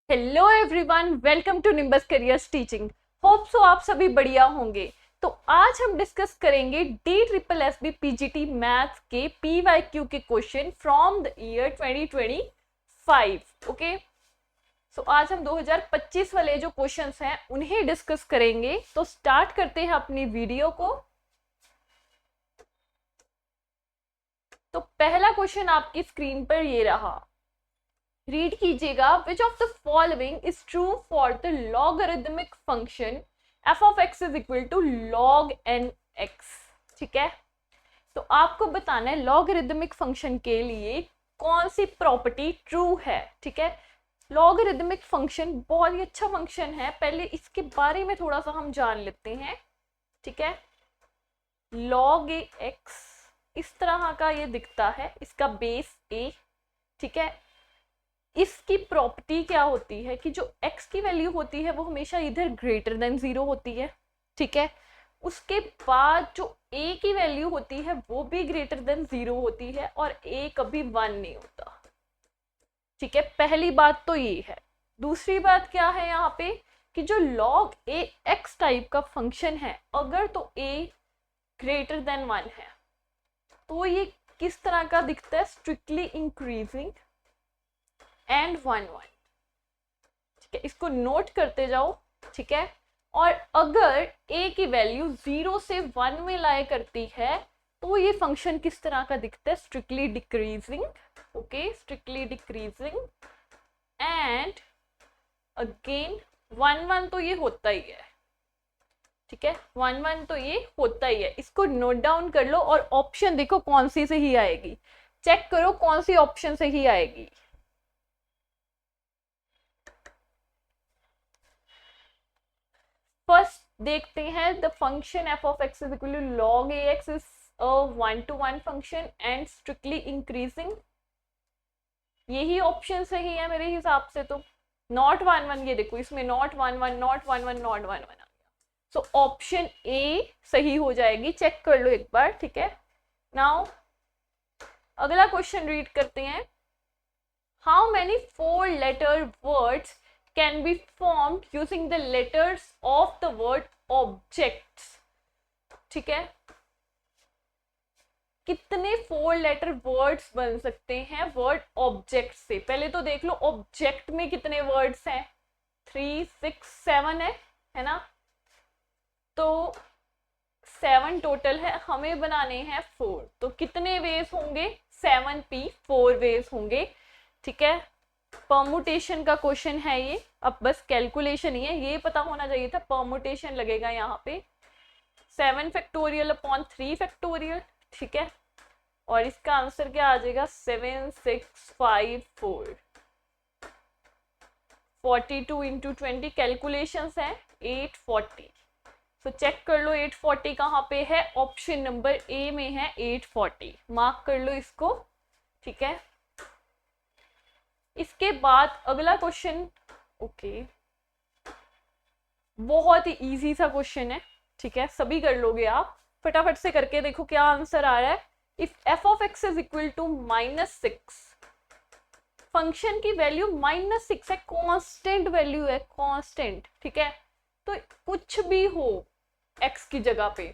Hello everyone, welcome to Nimbus Careers teaching. Hope so आप सभी बढ़िया होंगे। तो आज हम डिस्कस करेंगे DSSB PGT मैथ्स के PYQ के question from the year 2025। Okay, so आज हम 2025 वाले जो क्वेश्चंस हैं उन्हें डिस्कस करेंगे। तो स्टार्ट करते हैं अपनी वीडियो को। तो पहला क्वेश्चन आपकी स्क्रीन पर ये रहा, रीड कीजिएगा। Which of the following is true for the logarithmic function f of x is equal to log nx। ठीक है, तो आपको बताना है लॉगरिदमिक फंक्शन के लिए कौन सी प्रॉपर्टी ट्रू है। ठीक है, लॉगरिदमिक फंक्शन बहुत ही अच्छा फंक्शन है, पहले इसके बारे में थोड़ा सा हम जान लेते हैं। ठीक है, log x इस तरह का ये दिखता है, इसका बेस a। ठीक है, इसकी प्रॉपर्टी क्या होती है कि जो x की वैल्यू होती है वो हमेशा इधर ग्रेटर देन 0 होती है। ठीक है, उसके बाद जो a की वैल्यू होती है वो भी ग्रेटर देन 0 होती है और a कभी 1 नहीं होता। ठीक है, पहली बात तो ये है। दूसरी बात क्या है यहाँ पे कि जो log a x टाइप का फंक्शन है, अगर तो a ग्रेटर देन 1 है तो ये किस तरह का दिखता है, स्ट्रिक्टली इंक्रीजिंग एंड 1 1। ठीक है, इसको नोट करते जाओ। ठीक है, और अगर a की वैल्यू 0 से 1 में लाया करती है तो ये फंक्शन किस तरह का दिखता है, strictly decreasing. Okay, strictly decreasing and again 1 1 तो ये होता ही है। ठीक है, 1 1 तो ये होता ही है। इसको नोट डाउन कर लो और ऑप्शन देखो कौन सी सही आएगी, चेक करो कौन सी ऑप्शन सही आएगी। फर्स्ट देखते हैं, the function f of x is equal to log ax is a 1-to-1 function and strictly increasing. यही ऑप्शन सही है मेरे हिसाब से। तो नॉट 1 1, ये देखो इसमें नॉट 1 1 नॉट 1 1 नॉट 1 1 आ गया, सो ऑप्शन ए सही हो जाएगी। चेक कर लो एक बार। ठीक है, नाउ अगला क्वेश्चन रीड करते हैं। How many 4 letter words can be formed using the letters of the word objects। ठीक है, कितने 4 लेटर वर्ड्स बन सकते हैं वर्ड ऑब्जेक्ट से। पहले तो देख लो ऑब्जेक्ट में कितने वर्ड्स हैं, 3 6 7 है ना, तो 7 टोटल है, हमें बनाने हैं 4। तो कितने वेज होंगे, 7p 4 वेज होंगे। ठीक है, परमुटेशन का क्वेश्चन है ये, अब बस कैलकुलेशन ही है, ये पता होना चाहिए था। परमुटेशन लगेगा यहाँ पे 7 फैक्टोरियल अपॉन 3 फैक्टोरियल। ठीक है, और इसका आंसर क्या आ जाएगा, 7 6 5 4। 42 इंटू 20 कैलकुलेशन है 840। तो चेक कर लो 840 कहाँ पे है, ऑप्शन नंबर ए में है 840, मार्क कर लो इसको। ठीक है, इसके बाद अगला क्वेश्चन, ओके, बहुत ही इजी सा क्वेश्चन है। ठीक है, सभी कर लोगे आप, फटाफट से करके देखो क्या आंसर आ रहा है। If f of x is equal to -6, function की वैल्यू -6 है, कांस्टेंट वैल्यू है, कांस्टेंट। ठीक है, तो कुछ भी हो x की जगह पे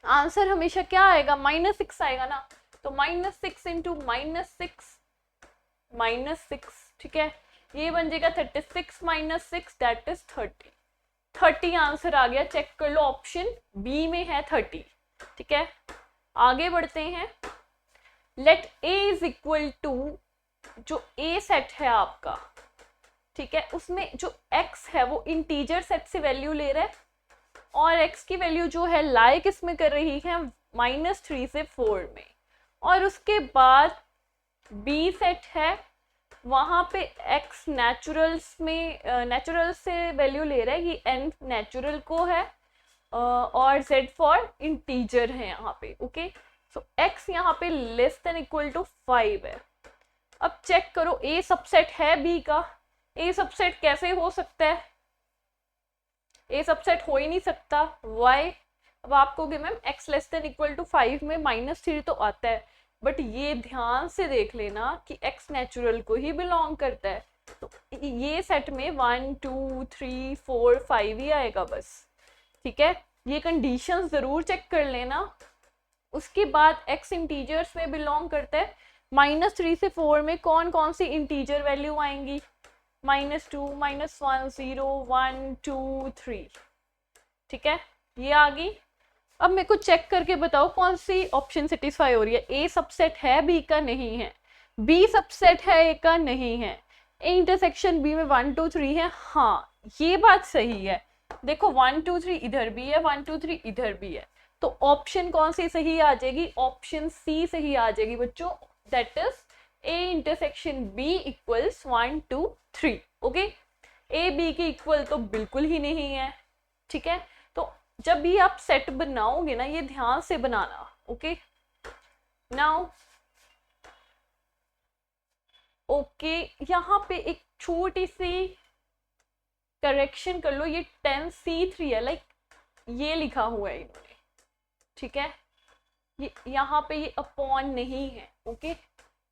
आंसर हमेशा क्या आएगा, -6 आएगा ना। तो -6 इंटू -6, ठीक है, ये बन जाएगा 36 -6 दैट इज 30। 30 आंसर आ गया, चेक कर लो ऑप्शन बी में है 30। ठीक है, आगे बढ़ते हैं। Let a is equal to, जो a सेट है आपका, ठीक है, उसमें जो x है वो इंटीजर सेट से वैल्यू ले रहा है और x की वैल्यू जो है लाई किस में कर रही है, -3 से 4 में। और उसके बाद b सेट है, वहां पे x नेचुरल्स में नेचुरल से वैल्यू ले रहा है, ये n नेचुरल को है और z फॉर इंटीजर है यहाँ पे। ओके, सो x यहाँ पे लेस देन इक्वल टू 5 है। अब चेक करो a सबसेट है b का, a सबसेट कैसे हो सकता है, a सबसेट हो ही नहीं सकता। y, अब आपको ma'am x less than equal to 5 में -3 तो आता है, बट ये ध्यान से देख लेना कि x नेचुरल को ही बिलोंग करता है, तो ये सेट में 1 2 3 4 5 ही आएगा बस, ठीक है। ये कंडीशंस जरूर चेक कर लेना। उसके बाद x इंटीजर्स में बिलोंग करता है, -3 से 4 में कौन कौन सी इंटीजर वैल्यू आएंगी, -2 -1 0 1 2 3, ठीक है, ये आ गई। अब मेरे को चेक करके बताओ कौन सी ऑप्शन सेटिस्फाई हो रही है, ए सबसेट है बी का, नहीं है, बी सबसेट है ए का, नहीं है, ए इंटरसेक्शन बी में 1 2 3 है, हाँ ये बात सही है। देखो 1 2 3 इधर भी है, 1 2 3 इधर भी है, तो ऑप्शन कौन सी सही आ जाएगी, ऑप्शन सी सही आ जाएगी बच्चों, that is A intersection B equals 1 2 3। Okay, A B के इक्वल तो बिल्कुल ही नहीं है, ठीक है। तो जब भी आप सेट बनाओगे ना, ये ध्यान से बनाना। ओके, नाउ ओके, यहाँ पे एक छोटी सी करेक्शन कर लो, ये 10C3 है, लाइक ये लिखा हुआ है इन्होंने, ठीक है, ये यहाँ पे ये अपॉन नहीं है। ओके,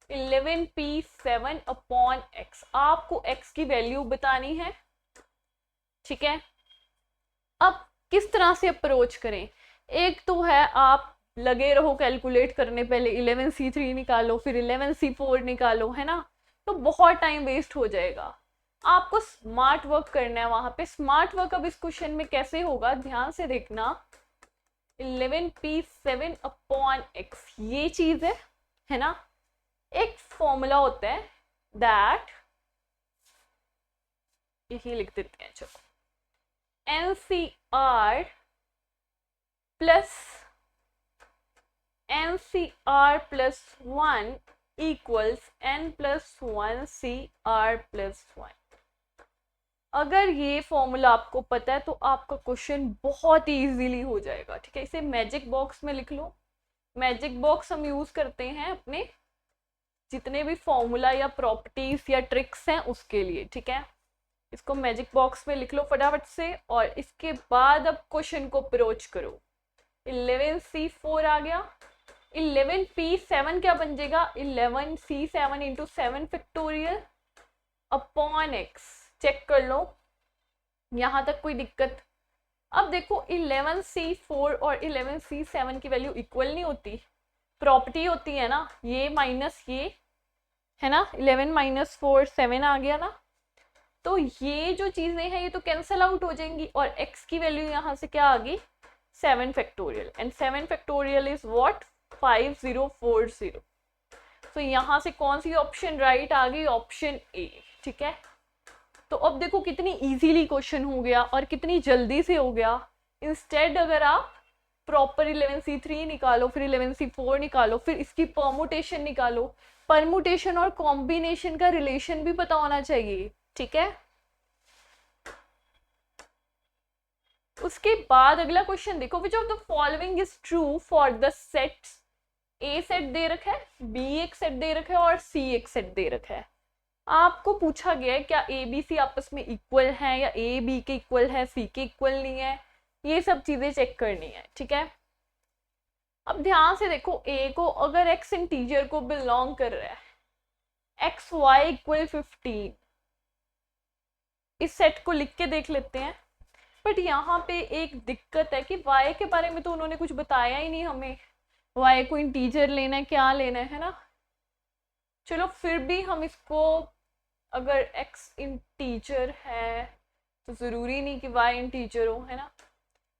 11p7 अपॉन x, आपको x की वैल्यू बतानी है, ठीक है। अब किस तरह से अप्रोच करें, एक तो है आप लगे रहो कैलकुलेट करने, पहले 11C3 निकालो, फिर 11C4 निकालो, है ना, तो बहुत टाइम वेस्ट हो जाएगा। आपको स्मार्ट वर्क करना है वहां पे। स्मार्ट वर्क अब इस क्वेश्चन में कैसे होगा, ध्यान से देखना। 11p7 अपॉन x, ये चीज है ना, एक फॉर्मूला होता है दैट, यही लिख देते हैं, चलो, NCR plus 1 equals n+1 CR+1। अगर ये फॉर्मूला आपको पता है तो आपका क्वेश्चन बहुत इजीली हो जाएगा, ठीक है। इसे मैजिक बॉक्स में लिख लो। मैजिक बॉक्स हम यूज करते हैं अपने जितने भी फॉर्मूला या प्रॉपर्टीज या ट्रिक्स हैं उसके लिए, ठीक है। इसको मैजिक बॉक्स में लिख लो फटाफट से, और इसके बाद अब क्वेश्चन को अप्रोच करो। 11C4 आ गया, 11p7 क्या बन जाएगा, 11c7 into 7 factorial upon x। Check कर लो यहाँ तक कोई दिक्कत। अब देखो 11c4 और 11c7 की वैल्यू इक्वल नहीं होती, प्रॉपर्टी होती है ना, ये माइनस ये है ना, 11 - 4 7 आ गया ना, तो ये जो चीजें हैं ये तो कैंसल आउट हो जाएंगी, और x की वैल्यू यहाँ से क्या आ गई, 7 factorial, and 7 factorial is what, 5040। तो यहाँ से कौन सी ऑप्शन राइट आ गई, ऑप्शन ए, ठीक है। तो अब देखो कितनी इजीली क्वेश्चन हो गया और कितनी जल्दी से हो गया। इंस्टेड अगर आप प्रॉपर 11C3 निकालो, फिर 11C4 निकालो, फिर इसकी परमुटेशन निकालो, परमुटेशन और कॉम्बिनेशन का रिलेशन भी पता होना चाहिए, ठीक है। उसके बाद अगला क्वेश्चन देखो, which of the following is true for the sets, A set दे रखा है, बी एक सेट दे रखा है और सी एक सेट दे रखा है। आपको पूछा गया है क्या ए बी सी आपस में इक्वल है, या ए बी के इक्वल है, सी के इक्वल नहीं है, ये सब चीजें चेक करनी है, ठीक है। अब ध्यान से देखो, ए को अगर एक्स इंटीजर को बिलोंग कर रहा है, एक्स वाई इक्वल 15, इस सेट को लिख के देख लेते हैं। बट यहाँ पे एक दिक्कत है कि y के बारे में तो उन्होंने कुछ बताया ही नहीं हमें, y को इंटीजर लेना है, क्या लेना है ना। चलो फिर भी हम इसको, अगर x इंटीजर है तो जरूरी नहीं कि y इंटीजर हो, है ना।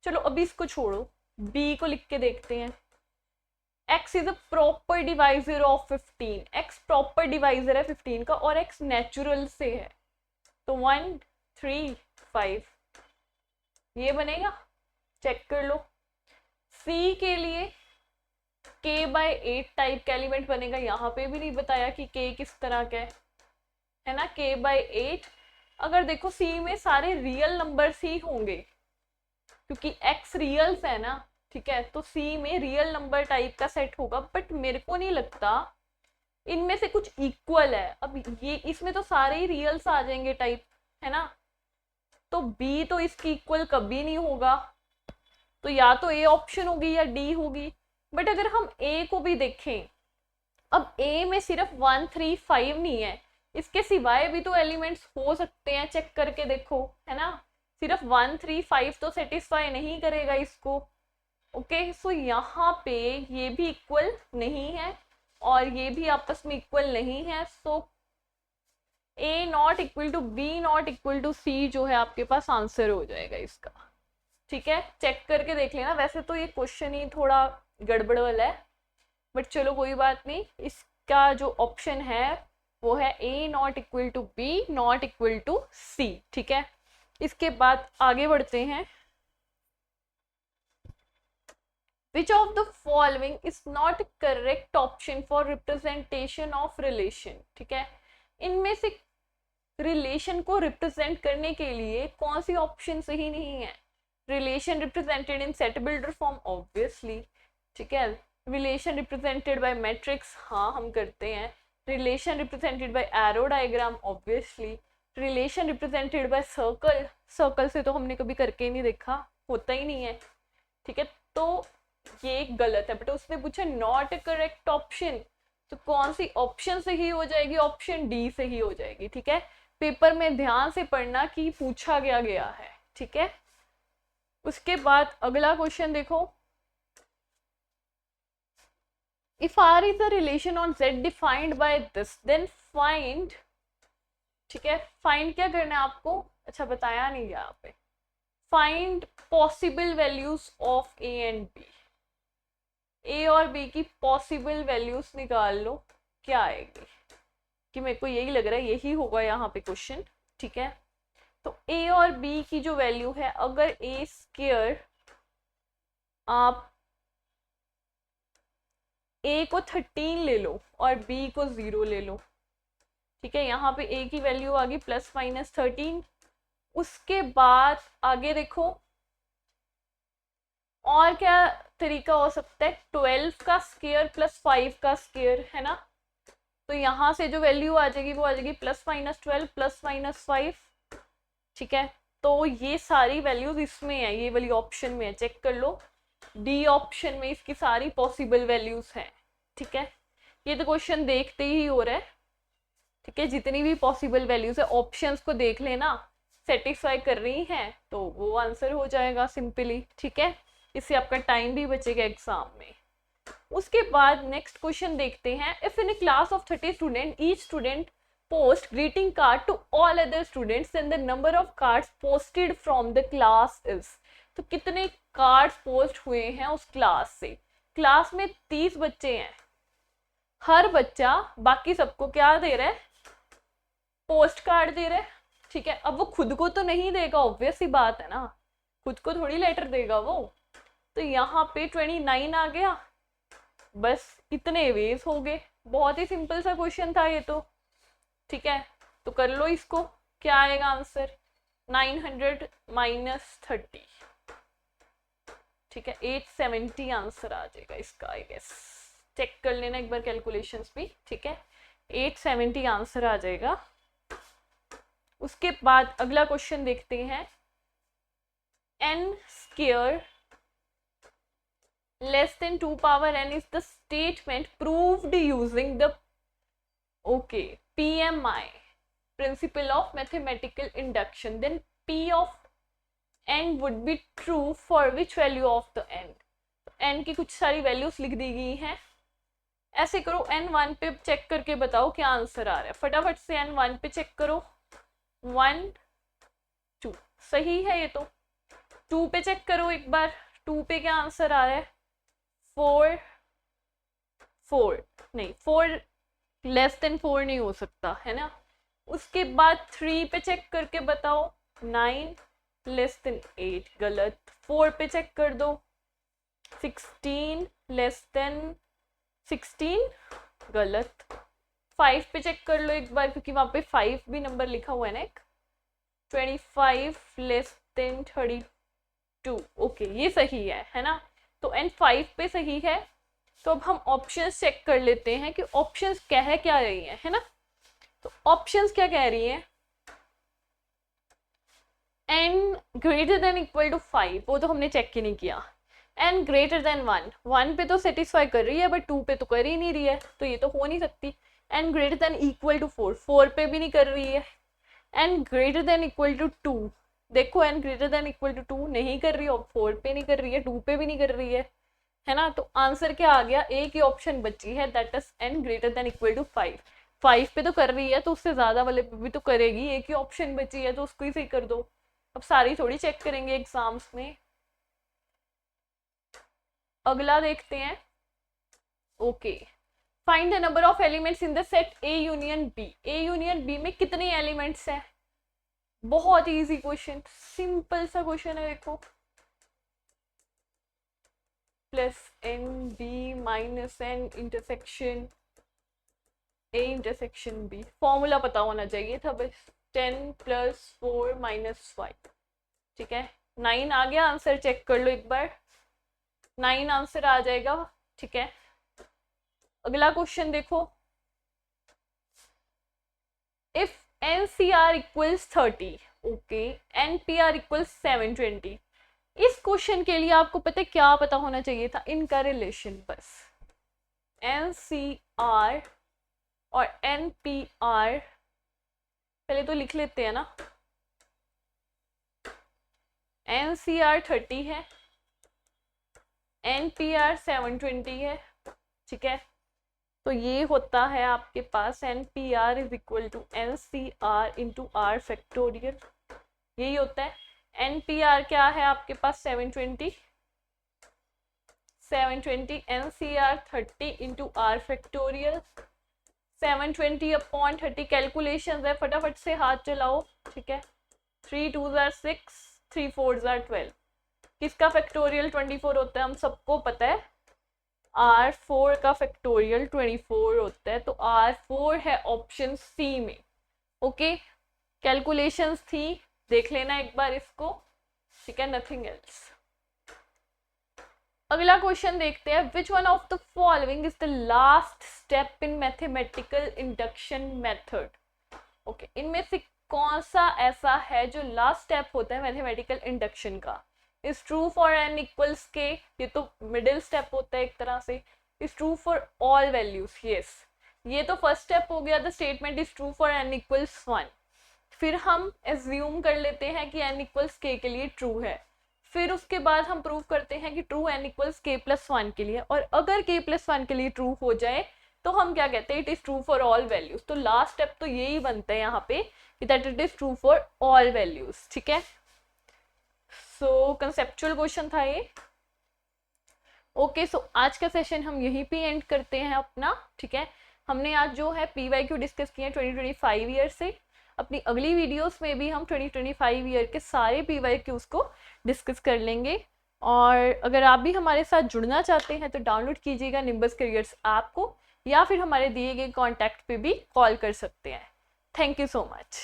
चलो अभी इसको छोड़ो, b को लिख के देखते हैं। x is a proper divisor of 15, x proper divisor है 15 का, और x नेचुरल से है, तो 1 3 5 ये बनेगा, चेक कर लो। C के लिए k/8 टाइप का एलिमेंट बनेगा, यहाँ पे भी नहीं बताया कि k किस तरह का है ना, k/8। अगर देखो C में सारे रियल नंबर्स ही होंगे, क्योंकि x रियल्स है ना, ठीक है, तो C में रियल नंबर टाइप का सेट होगा। बट मेरे को नहीं लगता इनमें से कुछ इक्वल है। अब ये इसमें तो सारे ही रियल्स आ जाएंगे टाइप, है ना, तो B तो इसकी इक्वल कभी नहीं होगा, तो या तो A ऑप्शन होगी या D होगी। बट अगर हम A को भी देखें, अब A में सिर्फ 1 3 5 नहीं है, इसके सिवाय भी तो एलिमेंट्स हो सकते हैं, चेक करके देखो, है ना। सिर्फ 1 3 5 तो सेटिस्फाई नहीं करेगा इसको। ओके, सो यहाँ पे ये भी इक्वल नहीं है और ये भी आपस में इक्वल नहीं है। So A not equal to B not equal to C जो है आपके पास आंसर हो जाएगा इसका। ठीक है, चेक करके देख लेना। वैसे तो ये क्वेश्चन ही थोड़ा गड़बड़ वाला है, बट चलो कोई बात नहीं। इसका जो ऑप्शन है वो है A not equal to B not equal to C. ठीक है, इसके बाद आगे बढ़ते हैं। Which of the following is not correct option for representation of relation? ठीक है, इनमें से रिलेशन को रिप्रेजेंट करने के लिए कौन सी ऑप्शन सही नहीं है? Relation represented in set builder form, obviously. ठीक है, रिलेशन रिप्रेजेंटेड बाय मैट्रिक्स, हाँ हम करते हैं। Relation represented by arrow diagram, obviously. Relation represented by circle, circle से तो हमने कभी करके ही नहीं देखा, होता ही नहीं है। ठीक है, तो ये गलत है। बट उसने पूछा नॉट ए करेक्ट ऑप्शन, तो कौन सी ऑप्शन सही हो जाएगी? ऑप्शन डी सही हो जाएगी। ठीक है, पेपर में ध्यान से पढ़ना कि पूछा गया है। ठीक है, उसके बाद अगला क्वेश्चन देखो। If R is a relation on Z defined by this then find. ठीक है, फाइंड क्या करना है आपको? अच्छा बताया नहीं गया यहाँ पे। Find possible values of A and B. A और बी की पॉसिबल वैल्यूज निकाल लो, क्या आएगी? कि मेरे को यही लग रहा है यही होगा यहाँ पे क्वेश्चन। ठीक है, तो ए और बी की जो वैल्यू है, अगर ए स्क्वायर आप ए को 13 ले लो और बी को 0 ले लो। ठीक है, यहाँ पे ए की वैल्यू आ गई +-13। उसके बाद आगे देखो और क्या तरीका हो सकता है? 12 का स्क्वायर +5 का स्क्वायर, है ना। तो यहाँ से जो वैल्यू आ जाएगी वो आ जाएगी +-12 +-5। ठीक है, तो ये सारी वैल्यूज इसमें है, ये वाली ऑप्शन में है, चेक कर लो। डी ऑप्शन में इसकी सारी पॉसिबल वैल्यूज हैं। ठीक है, ये तो क्वेश्चन देखते ही हो रहा है। ठीक है, जितनी भी पॉसिबल वैल्यूज है ऑप्शंस को देख लेना, सेटिस्फाई कर रही हैं तो वो आंसर हो जाएगा सिंपली। ठीक है, इससे आपका टाइम भी बचेगा एग्जाम में। उसके बाद नेक्स्ट क्वेश्चन देखते हैं। If in a class of 30 student, each student post greeting card to all other students and the number of cards posted from the class is. तो कितने कार्ड्स पोस्ट हुए हैं उस क्लास से? क्लास में 30 बच्चे हैं, हर बच्चा बाकी सबको क्या दे रहा है? पोस्ट कार्ड दे रहा है। ठीक है, अब वो खुद को तो नहीं देगा, ऑब्वियस ही बात है ना, खुद को थोड़ी लेटर देगा वो। तो यहाँ पे 29 आ गया, बस इतने वेज हो गए। बहुत ही सिंपल सा क्वेश्चन था ये तो। ठीक है, तो कर लो इसको, क्या आएगा आंसर? 900 - 30। ठीक है, 870 आंसर आ जाएगा इसका, आई गेस। चेक कर लेना एक बार कैलकुलेशंस भी। ठीक है, 870 आंसर आ जाएगा। उसके बाद अगला क्वेश्चन देखते हैं। n square less than 2 power n is the statement proved using the PMI, principle of mathematical induction. Then P of n would be true for which value of the n? n की कुछ सारी values लिख दी गई हैं। ऐसे करो, n1 पे check करके बताओ क्या आंसर आ रहा है। फटाफट से n1 पे चेक करो। 1 2 सही है ये तो। 2 पे चेक करो एक बार, 2 पे क्या आंसर आ रहा है? 4 नहीं, 4 लेस देन 4 नहीं हो सकता, है ना। उसके बाद 3 पे चेक करके बताओ। 9 लेस देन 8, गलत। 4 पे चेक कर दो। 16 लेस देन 16, गलत। 5 पे चेक कर लो एक बार, क्योंकि वहां पे 5 भी नंबर लिखा हुआ है ना एक। 25 लेस देन 32, ओके ये सही है ना। तो n5 पे सही है। तो अब हम ऑप्शंस चेक कर लेते हैं कि ऑप्शंस क्या रही हैं, है ना। तो ऑप्शंस क्या कह रही हैं? n greater than equal to 5, वो तो हमने चेक ही नहीं किया। n greater than 1 पे तो सेटिस्फाई कर रही है, बट 2 पे तो कर ही नहीं रही है, तो ये तो हो नहीं सकती। N greater than equal to 4, 4 पे भी नहीं कर रही है। N greater than equal to 2, देखो N greater than equal to 2 नहीं कर रही है, 4 पे नहीं कर रही है, 2 पे भी नहीं कर रही है ना। तो आंसर क्या आ गया, एक ही ऑप्शन बची है, that is N greater than equal to 5। 5 पे तो कर रही है तो उससे ज्यादा वाले पे भी तो करेगी, एक ही ऑप्शन बची है तो उसको ही सही कर दो। अब सारी थोड़ी चेक करेंगे एग्जाम्स में। अगला देखते हैं। Okay, find the number of elements in the set A union B. A union B में कितने एलिमेंट्स हैं? बहुत इजी क्वेश्चन, सिंपल सा क्वेश्चन है, देखो plus N B minus N intersection A intersection B. Formula पता होना चाहिए था बस, 10 + 4 - 5। ठीक है, 9 आ गया, आंसर चेक कर लो एक बार, 9 आंसर आ जाएगा। ठीक है, अगला क्वेश्चन देखो। If NCR equals 30, okay, NPR equals 720। इस क्वेश्चन के लिए आपको पता है क्या पता होना चाहिए था, इनका रिलेशन। बस NCR और NPR पहले तो लिख लेते हैं ना। NCR 30 है, NPR 720 है। ठीक है, तो ये होता है आपके पास NPR is equal to NCR into R factorial, यही होता है। NPR क्या है आपके पास 720, 720 NCR 30 into R factorial, 720/30 calculation है, फटाफट से हाथ चलाओ। ठीक है, 3 2 = 6, 3 4 = 12। किसका फैक्टोरियल 24 होता है, हम सबको पता है, R4 का फैक्टोरियल 24 होता है, तो R4 है ऑप्शन सी में। ओके, कैलकुलेशंस थी, देख लेना एक बार इसको। ठीक है, नथिंग एल्स। अगला क्वेश्चन देखते हैं। Which one of the following is the last step in mathematical induction method. Okay, इनमें से कौन सा ऐसा है जो लास्ट स्टेप होता है मैथमेटिकल इंडक्शन का। Is true for n equals के, ये तो मिडिल स्टेप होता है एक तरह से। Is true for all values, yes, ये तो फर्स्ट स्टेप हो गया। The statement is true for n equals 1। फिर हम एज्यूम कर लेते हैं कि n इक्वल्स k के लिए ट्रू है, फिर उसके बाद हम प्रूव करते हैं कि ट्रू n इक्वल्स k + 1 के लिए, और अगर k + 1 के लिए ट्रू हो जाए तो हम क्या कहते हैं, it is true for all values. तो लास्ट स्टेप तो यही बनता है यहाँ पे, that it is true for all values. ठीक है, सो कंसेप्चुअल क्वेश्चन था ये। ओके, सो आज का सेशन हम यहीं पे एंड करते हैं अपना। ठीक है, हमने आज जो है PYQ डिस्कस किए 2025 ईयर से। अपनी अगली वीडियोस में भी हम 2025 ईयर के सारे PYQs को डिस्कस कर लेंगे। और अगर आप भी हमारे साथ जुड़ना चाहते हैं तो डाउनलोड कीजिएगा निम्बस करियर्स ऐप को, या फिर हमारे दिए गए कॉन्टैक्ट पे भी कॉल कर सकते हैं। Thank you so much.